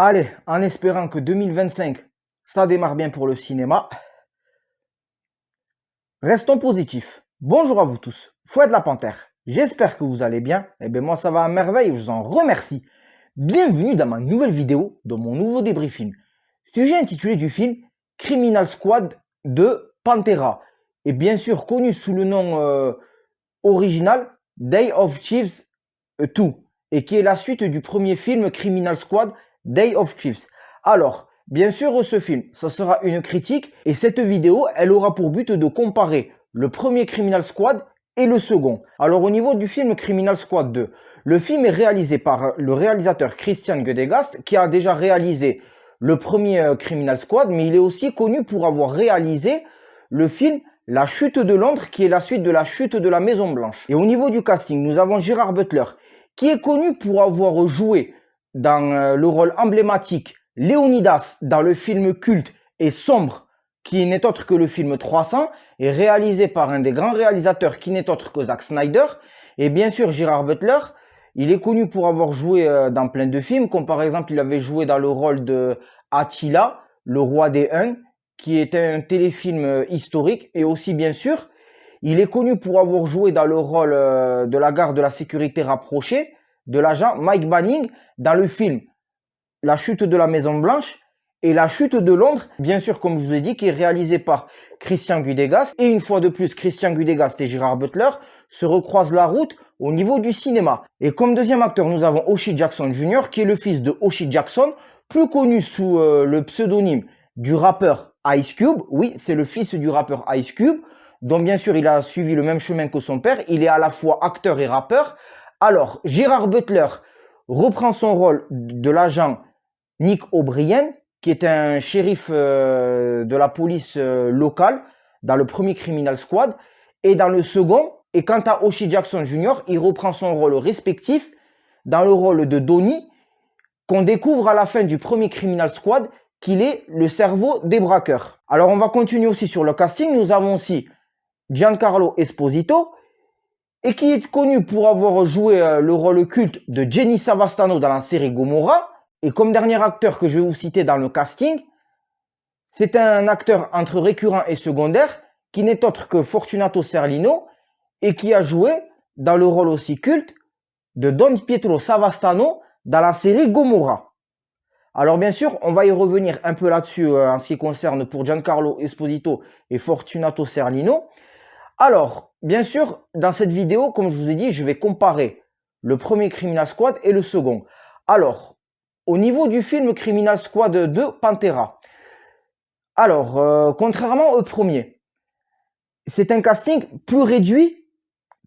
Allez, en espérant que 2025, ça démarre bien pour le cinéma, restons positifs. Bonjour à vous tous, Fouet de la Panthère. J'espère que vous allez bien. Eh bien moi ça va à merveille, je vous en remercie. Bienvenue dans ma nouvelle vidéo, dans mon nouveau débriefing. Sujet intitulé du film Criminal Squad de Pantera. Et bien sûr connu sous le nom original Day of Chiefs 2. Et qui est la suite du premier film Criminal Squad Day of Chiefs. Alors, bien sûr, ce film, ça sera une critique et cette vidéo, elle aura pour but de comparer le premier Criminal Squad et le second. Alors, au niveau du film Criminal Squad 2, le film est réalisé par le réalisateur Christian Guedegast qui a déjà réalisé le premier Criminal Squad, mais il est aussi connu pour avoir réalisé le film La Chute de Londres, qui est la suite de La Chute de la Maison Blanche. Et au niveau du casting, nous avons Gérard Butler, qui est connu pour avoir joué dans le rôle emblématique Léonidas dans le film culte et sombre qui n'est autre que le film 300 et réalisé par un des grands réalisateurs qui n'est autre que Zack Snyder. Et bien sûr Gérard Butler, il est connu pour avoir joué dans plein de films, comme par exemple il avait joué dans le rôle de Attila, le roi des Huns, qui était un téléfilm historique. Et aussi bien sûr il est connu pour avoir joué dans le rôle de la garde de la sécurité rapprochée de l'agent Mike Banning dans le film La Chute de la Maison Blanche et La Chute de Londres, bien sûr comme je vous ai dit, qui est réalisé par Christian Guedegast. Et une fois de plus, Christian Guedegast et Gérard Butler se recroisent la route au niveau du cinéma. Et comme deuxième acteur, nous avons O'Shea Jackson Jr., qui est le fils de O'Shea Jackson, plus connu sous le pseudonyme du rappeur Ice Cube. Oui, c'est le fils du rappeur Ice Cube, dont bien sûr il a suivi le même chemin que son père. Il est à la fois acteur et rappeur. Alors, Gérard Butler reprend son rôle de l'agent Nick O'Brien, qui est un shérif de la police locale dans le premier Criminal Squad. Et dans le second, et quant à O'Shea Jackson Jr., il reprend son rôle respectif dans le rôle de Donnie, qu'on découvre à la fin du premier Criminal Squad qu'il est le cerveau des braqueurs. Alors, on va continuer aussi sur le casting. Nous avons aussi Giancarlo Esposito, et qui est connu pour avoir joué le rôle culte de Jenny Savastano dans la série Gomorrah. Et comme dernier acteur que je vais vous citer dans le casting, c'est un acteur entre récurrent et secondaire qui n'est autre que Fortunato Serlino et qui a joué dans le rôle aussi culte de Don Pietro Savastano dans la série Gomorrah. Alors bien sûr, on va y revenir un peu là-dessus en ce qui concerne pour Giancarlo Esposito et Fortunato Serlino. Alors, bien sûr, dans cette vidéo, comme je vous ai dit, je vais comparer le premier Criminal Squad et le second. Alors, au niveau du film Criminal Squad 2 Pantera, alors, contrairement au premier, c'est un casting plus réduit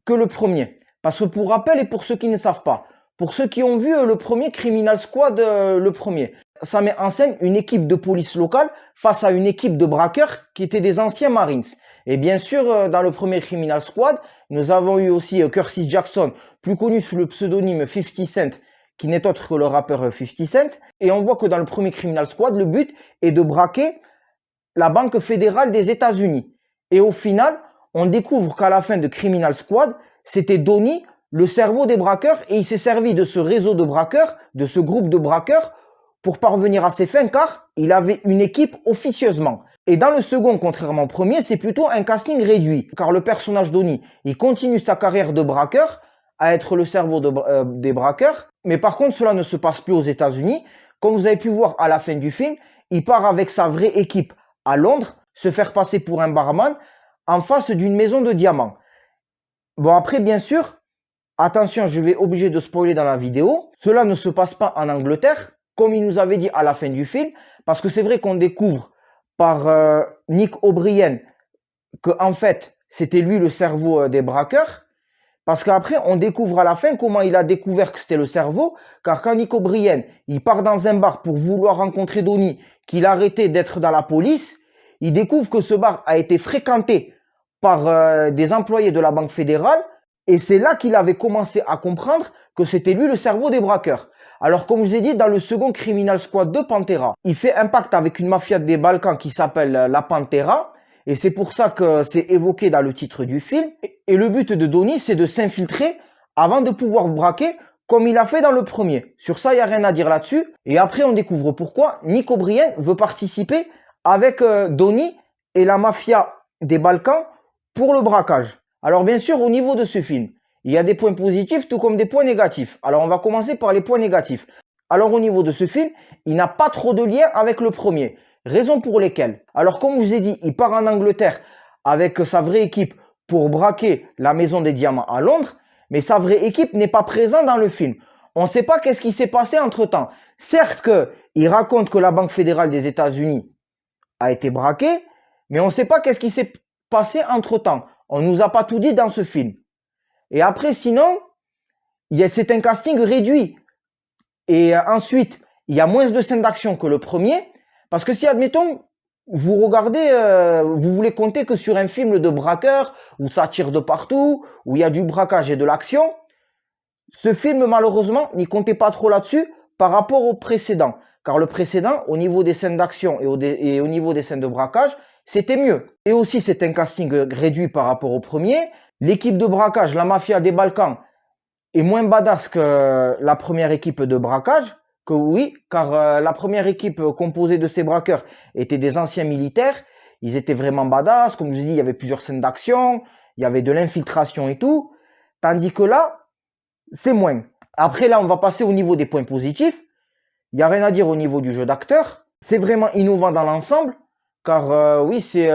que le premier. Parce que pour rappel et pour ceux qui ne savent pas, pour ceux qui ont vu le premier Criminal Squad, le premier, ça met en scène une équipe de police locale face à une équipe de braqueurs qui étaient des anciens Marines. Et bien sûr, dans le premier Criminal Squad, nous avons eu aussi Curtis Jackson, plus connu sous le pseudonyme 50 Cent, qui n'est autre que le rappeur 50 Cent. Et on voit que dans le premier Criminal Squad, le but est de braquer la Banque fédérale des États-Unis. Et au final, on découvre qu'à la fin de Criminal Squad, c'était Donnie, le cerveau des braqueurs, et il s'est servi de ce réseau de braqueurs, de ce groupe de braqueurs, pour parvenir à ses fins, car il avait une équipe officieusement. Et dans le second, contrairement au premier, c'est plutôt un casting réduit, car le personnage Donnie, il continue sa carrière de braqueur, à être le cerveau des braqueurs, mais par contre, cela ne se passe plus aux États-Unis. Comme vous avez pu voir à la fin du film, il part avec sa vraie équipe à Londres, se faire passer pour un barman, en face d'une maison de diamants. Bon, après, bien sûr, attention, je vais obligé de spoiler dans la vidéo, cela ne se passe pas en Angleterre, comme il nous avait dit à la fin du film, parce que c'est vrai qu'on découvre par Nick O'Brien que en fait c'était lui le cerveau des braqueurs, parce qu'après on découvre à la fin comment il a découvert que c'était le cerveau, car quand Nick O'Brien il part dans un bar pour vouloir rencontrer Donnie, qu'il a arrêté d'être dans la police, il découvre que ce bar a été fréquenté par des employés de la Banque fédérale, et c'est là qu'il avait commencé à comprendre que c'était lui le cerveau des braqueurs. Alors, comme je vous ai dit, dans le second Criminal Squad de Pantera, il fait un pacte avec une mafia des Balkans qui s'appelle la Pantera. Et c'est pour ça que c'est évoqué dans le titre du film. Et le but de Donnie, c'est de s'infiltrer avant de pouvoir braquer comme il a fait dans le premier. Sur ça, il n'y a rien à dire là-dessus. Et après, on découvre pourquoi Nick O'Brien veut participer avec Donnie et la mafia des Balkans pour le braquage. Alors bien sûr, au niveau de ce film, il y a des points positifs tout comme des points négatifs. Alors on va commencer par les points négatifs. Alors au niveau de ce film, il n'a pas trop de lien avec le premier. Raison pour lesquelles. Alors comme je vous ai dit, il part en Angleterre avec sa vraie équipe pour braquer la maison des diamants à Londres, mais sa vraie équipe n'est pas présente dans le film. On ne sait pas qu'est-ce qui s'est passé entre-temps. Certes qu'il raconte que la Banque fédérale des États-Unis a été braquée, mais on ne sait pas qu'est-ce qui s'est passé entre-temps. On ne nous a pas tout dit dans ce film. Et après, sinon, c'est un casting réduit. Et ensuite, il y a moins de scènes d'action que le premier. Parce que si, admettons, vous regardez, vous voulez compter que sur un film de braqueur, où ça tire de partout, où il y a du braquage et de l'action, ce film, malheureusement, n'y comptait pas trop là-dessus par rapport au précédent. Car le précédent, au niveau des scènes d'action et au niveau des scènes de braquage, c'était mieux. Et aussi, c'est un casting réduit par rapport au premier. L'équipe de braquage, la mafia des Balkans, est moins badass que la première équipe de braquage. Que oui, car la première équipe composée de ces braqueurs était des anciens militaires. Ils étaient vraiment badass. Comme je dis, il y avait plusieurs scènes d'action, il y avait de l'infiltration et tout. Tandis que là, c'est moins. Après, là, on va passer au niveau des points positifs. Il n'y a rien à dire au niveau du jeu d'acteur. C'est vraiment innovant dans l'ensemble. Car oui, c'est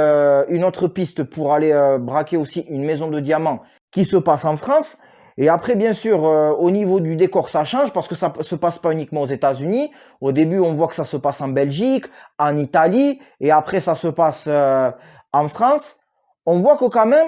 une autre piste pour aller braquer aussi une maison de diamants qui se passe en France. Et après, bien sûr, au niveau du décor, ça change parce que ça se passe pas uniquement aux États-Unis. Au début, on voit que ça se passe en Belgique, en Italie, et après, ça se passe en France. On voit que quand même,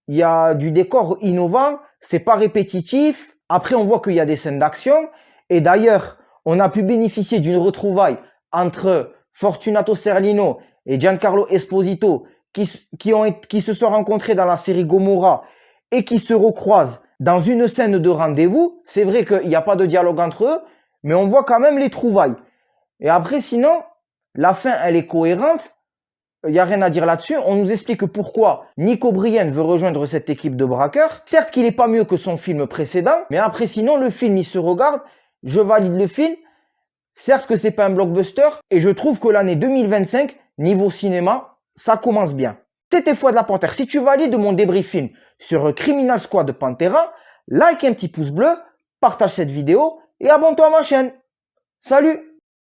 il y a du décor innovant, c'est pas répétitif. Après, on voit qu'il y a des scènes d'action. Et d'ailleurs, on a pu bénéficier d'une retrouvaille entre Fortunato Serlino et Giancarlo Esposito qui se sont rencontrés dans la série Gomorrah et qui se recroisent dans une scène de rendez-vous. C'est vrai qu'il n'y a pas de dialogue entre eux, mais on voit quand même les trouvailles. Et après, sinon, la fin, elle est cohérente. Il n'y a rien à dire là-dessus. On nous explique pourquoi Nick O'Brien veut rejoindre cette équipe de braqueurs. Certes qu'il n'est pas mieux que son film précédent, mais après, sinon, le film, il se regarde. Je valide le film. Certes que c'est pas un blockbuster, et je trouve que l'année 2025, niveau cinéma, ça commence bien. C'était Foi de la Panthère. Si tu valides mon débriefing sur Criminal Squad de Pantera, like un petit pouce bleu, partage cette vidéo et abonne-toi à ma chaîne. Salut!